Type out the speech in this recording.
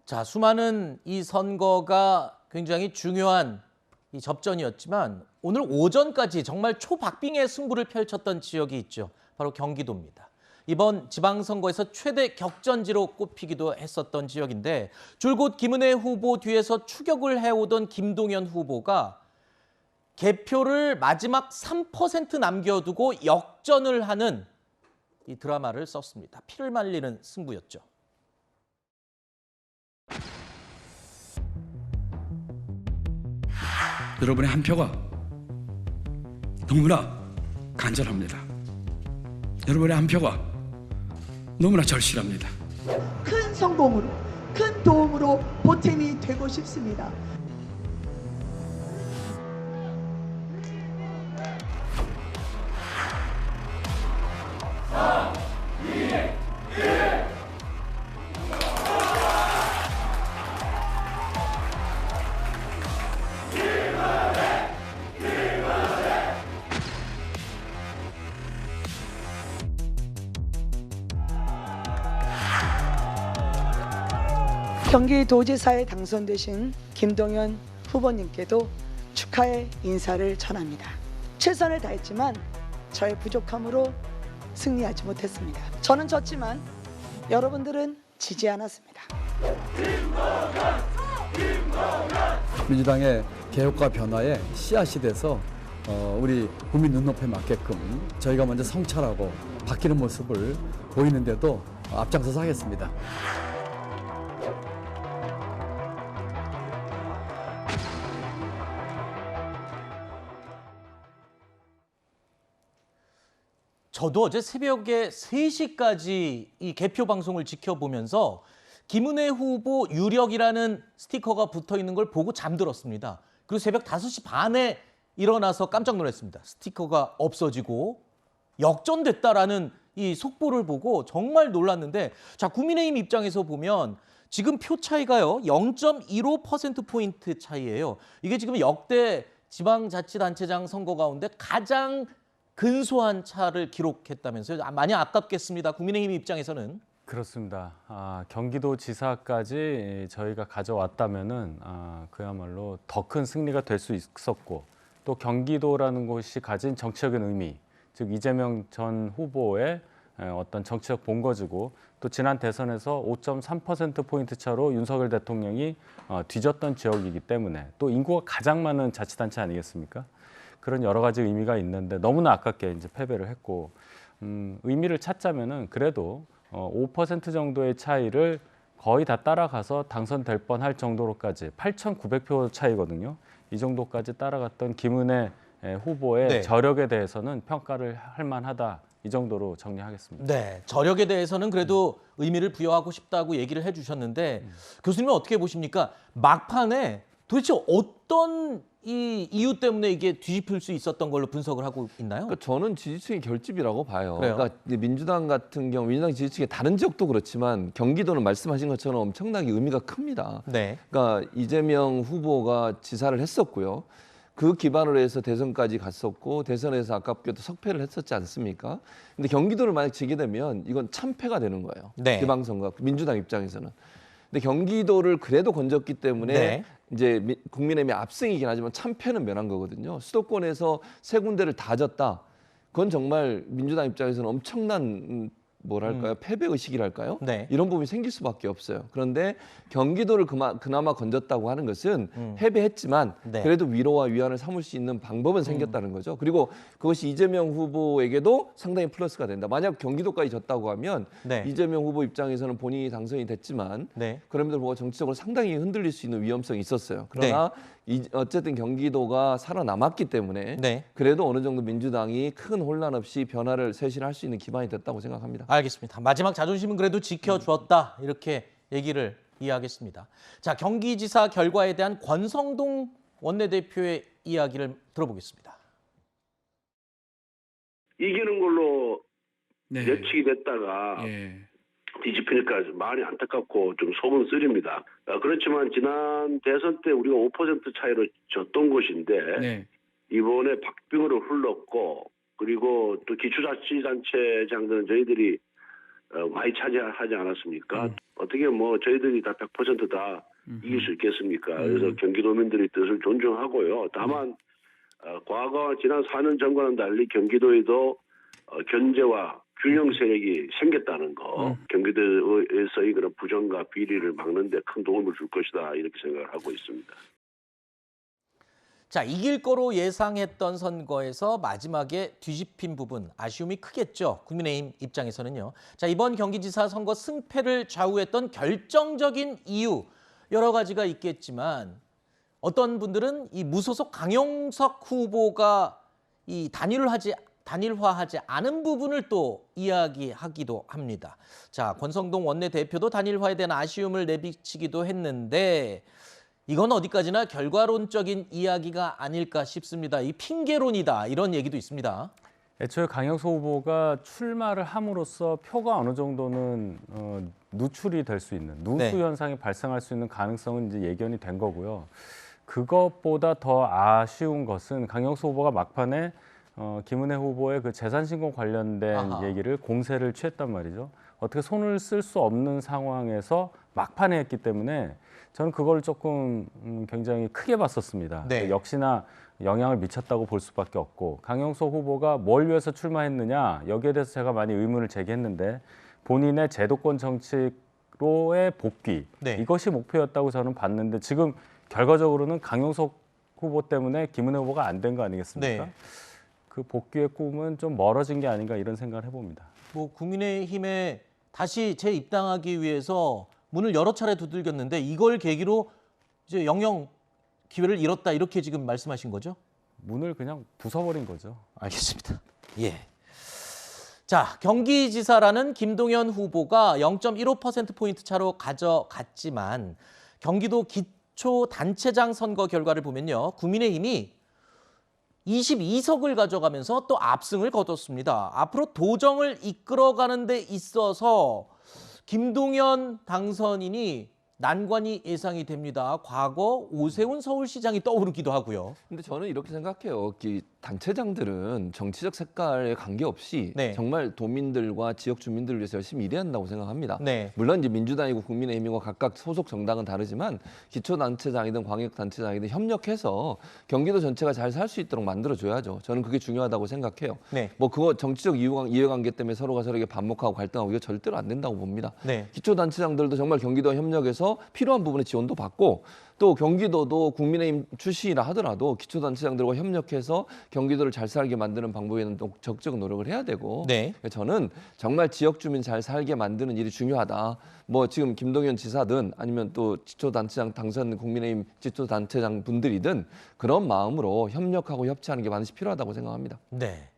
자, 수많은 이 선거가 굉장히 중요한 이 접전이었지만 오늘 오전까지 정말 초박빙의 승부를 펼쳤던 지역이 있죠. 바로 경기도입니다. 이번 지방선거에서 최대 격전지로 꼽히기도 했었던 지역인데 줄곧 김은혜 후보 뒤에서 추격을 해오던 김동연 후보가 개표를 마지막 3% 남겨두고 역전을 하는 이 드라마를 썼습니다. 피를 말리는 승부였죠. 여러분의 한 표가 너무나 간절합니다. 여러분의 한 표가 너무나 절실합니다. 큰 성공으로, 큰 도움으로 보탬이 되고 싶습니다. 경기도지사에 당선되신 김동연 후보님께도 축하의 인사를 전합니다. 최선을 다했지만 저의 부족함으로 승리하지 못했습니다. 저는 졌지만 여러분들은 지지 않았습니다. 민주당의 개혁과 변화에 씨앗이 돼서 우리 국민 눈높이에 맞게끔 저희가 먼저 성찰하고 바뀌는 모습을 보이는데도 앞장서서 하겠습니다. 저도 어제 새벽에 3시까지 이 개표 방송을 지켜보면서 김은혜 후보 유력이라는 스티커가 붙어 있는 걸 보고 잠들었습니다. 그리고 새벽 5시 반에 일어나서 깜짝 놀랐습니다. 스티커가 없어지고 역전됐다라는 이 속보를 보고 정말 놀랐는데, 자, 국민의힘 입장에서 보면 지금 표 차이가요 0.15%포인트 차이예요. 이게 지금 역대 지방자치단체장 선거 가운데 가장 근소한 차를 기록했다면서요. 많이 아깝겠습니다. 국민의힘 입장에서는. 그렇습니다. 경기도지사까지 저희가 가져왔다면은 그야말로 더 큰 승리가 될 수 있었고, 또 경기도라는 곳이 가진 정치적인 의미, 즉 이재명 전 후보의 어떤 정치적 본거지고, 또 지난 대선에서 5.3%포인트 차로 윤석열 대통령이 뒤졌던 지역이기 때문에, 또 인구가 가장 많은 자치단체 아니겠습니까? 그런 여러 가지 의미가 있는데 너무나 아깝게 이제 패배를 했고, 의미를 찾자면은 그래도 5% 정도의 차이를 거의 다 따라가서 당선될 뻔할 정도로까지 8,900표 차이거든요. 이 정도까지 따라갔던 김은혜 후보의 네. 저력에 대해서는 평가를 할 만하다, 이 정도로 정리하겠습니다. 네, 저력에 대해서는 그래도 의미를 부여하고 싶다고 얘기를 해주셨는데 교수님은 어떻게 보십니까? 막판에 도대체 어떤 이 이유 때문에 이게 뒤집힐 수 있었던 걸로 분석을 하고 있나요? 그러니까 저는 지지층의 결집이라고 봐요. 그래요? 그러니까 민주당 같은 경우, 민주당 지지층의 다른 지역도 그렇지만 경기도는 말씀하신 것처럼 엄청나게 의미가 큽니다. 네. 그러니까 이재명 후보가 지사를 했었고요. 그 기반으로 해서 대선까지 갔었고, 대선에서 아깝게도 석패를 했었지 않습니까? 근데 경기도를 만약 지게 되면 이건 참패가 되는 거예요. 네. 지방선거, 민주당 입장에서는. 근데 경기도를 그래도 건졌기 때문에 네. 이제 국민의힘이 압승이긴 하지만 참패는 면한 거거든요. 수도권에서 3군데를 다 졌다. 그건 정말 민주당 입장에서는 엄청난 뭐랄까요? 패배 의식이랄까요? 네. 이런 부분이 생길 수밖에 없어요. 그런데 경기도를 그나마 건졌다고 하는 것은 패배했지만 네. 그래도 위로와 위안을 삼을 수 있는 방법은 생겼다는 거죠. 그리고 그것이 이재명 후보에게도 상당히 플러스가 된다. 만약 경기도까지 졌다고 하면 네. 이재명 후보 입장에서는 본인이 당선이 됐지만 네. 그럼에도 불구하고 정치적으로 상당히 흔들릴 수 있는 위험성이 있었어요. 그러나 어쨌든 경기도가 살아남았기 때문에 네. 그래도 어느 정도 민주당이 큰 혼란 없이 변화를 쇄신할 수 있는 기반이 됐다고 생각합니다. 알겠습니다. 마지막 자존심은 그래도 지켜주었다, 이렇게 얘기를 이해하겠습니다. 자, 경기지사 결과에 대한 권성동 원내대표의 이야기를 들어보겠습니다. 이기는 걸로 네. 예측이 됐다가 예. 뒤집히니까 많이 안타깝고 좀 속은 쓰립니다. 그렇지만 지난 대선 때 우리가 5% 차이로 졌던 곳인데 네. 이번에 박빙으로 흘렀고, 그리고 또 기초자치단체장들은 저희들이 많이 차지하지 않았습니까? 어떻게 뭐 저희들이 다 100%다 이길 수 있겠습니까? 그래서 경기도민들의 뜻을 존중하고요. 다만 과거 지난 4년 전과는 달리 경기도에도 견제와 균형 세력이 생겼다는 거, 경기도에서의 그런 부정과 비리를 막는 데 큰 도움을 줄 것이다 이렇게 생각을 하고 있습니다. 자, 이길 거로 예상했던 선거에서 마지막에 뒤집힌 부분, 아쉬움이 크겠죠. 국민의힘 입장에서는요. 자, 이번 경기지사 선거 승패를 좌우했던 결정적인 이유 여러 가지가 있겠지만 어떤 분들은 이 무소속 강용석 후보가 이 단일화하지 않은 부분을 또 이야기하기도 합니다. 자, 권성동 원내대표도 단일화에 대한 아쉬움을 내비치기도 했는데 이건 어디까지나 결과론적인 이야기가 아닐까 싶습니다. 이 핑계론이다 이런 얘기도 있습니다. 애초에 강영석 후보가 출마를 함으로써 표가 어느 정도는 누출이 될 수 있는 누수 네. 현상이 발생할 수 있는 가능성은 이제 예견이 된 거고요. 그것보다 더 아쉬운 것은 강영석 후보가 막판에 김은혜 후보의 그 재산 신고 관련된 아하. 얘기를 공세를 취했단 말이죠. 어떻게 손을 쓸 수 없는 상황에서 막판에 했기 때문에 저는 그걸 조금 굉장히 크게 봤었습니다. 네. 역시나 영향을 미쳤다고 볼 수밖에 없고 강영석 후보가 뭘 위해서 출마했느냐 여기에 대해서 제가 많이 의문을 제기했는데 본인의 제도권 정치로의 복귀 네. 이것이 목표였다고 저는 봤는데 지금 결과적으로는 강영석 후보 때문에 김은혜 후보가 안 된 거 아니겠습니까? 네. 그 복귀의 꿈은 좀 멀어진 게 아닌가 이런 생각을 해봅니다. 뭐 국민의힘에 다시 재입당하기 위해서 문을 여러 차례 두들겼는데 이걸 계기로 이제 영영 기회를 잃었다 이렇게 지금 말씀하신 거죠? 문을 그냥 부숴버린 거죠. 알겠습니다. 예. 자, 경기지사라는 김동연 후보가 0.15%포인트 차로 가져갔지만 경기도 기초단체장 선거 결과를 보면요. 국민의힘이 22석을 가져가면서 또 압승을 거뒀습니다. 앞으로 도정을 이끌어가는 데 있어서 김동연 당선인이 난관이 예상이 됩니다. 과거 오세훈 서울시장이 떠오르기도 하고요. 근데 저는 이렇게 생각해요. 단체장들은 정치적 색깔에 관계없이 네. 정말 도민들과 지역 주민들을 위해서 열심히 일해야 한다고 생각합니다. 네. 물론 이제 민주당이고 국민의힘이고 각각 소속 정당은 다르지만 기초단체장이든 광역단체장이든 협력해서 경기도 전체가 잘 살 수 있도록 만들어줘야죠. 저는 그게 중요하다고 생각해요. 네. 뭐 그거 정치적 이해관계 때문에 서로가 서로에게 반목하고 갈등하고 이거 절대로 안 된다고 봅니다. 네. 기초단체장들도 정말 경기도와 협력해서 필요한 부분에 지원도 받고 또 경기도도 국민의힘 출신이라 하더라도 기초단체장들과 협력해서 경기도를 잘 살게 만드는 방법에는 적극적 노력을 해야 되고 네. 저는 정말 지역 주민 잘 살게 만드는 일이 중요하다. 뭐 지금 김동연 지사든 아니면 또 기초단체장 당선 국민의힘 기초단체장 분들이든 그런 마음으로 협력하고 협치하는 게 반드시 필요하다고 생각합니다. 네.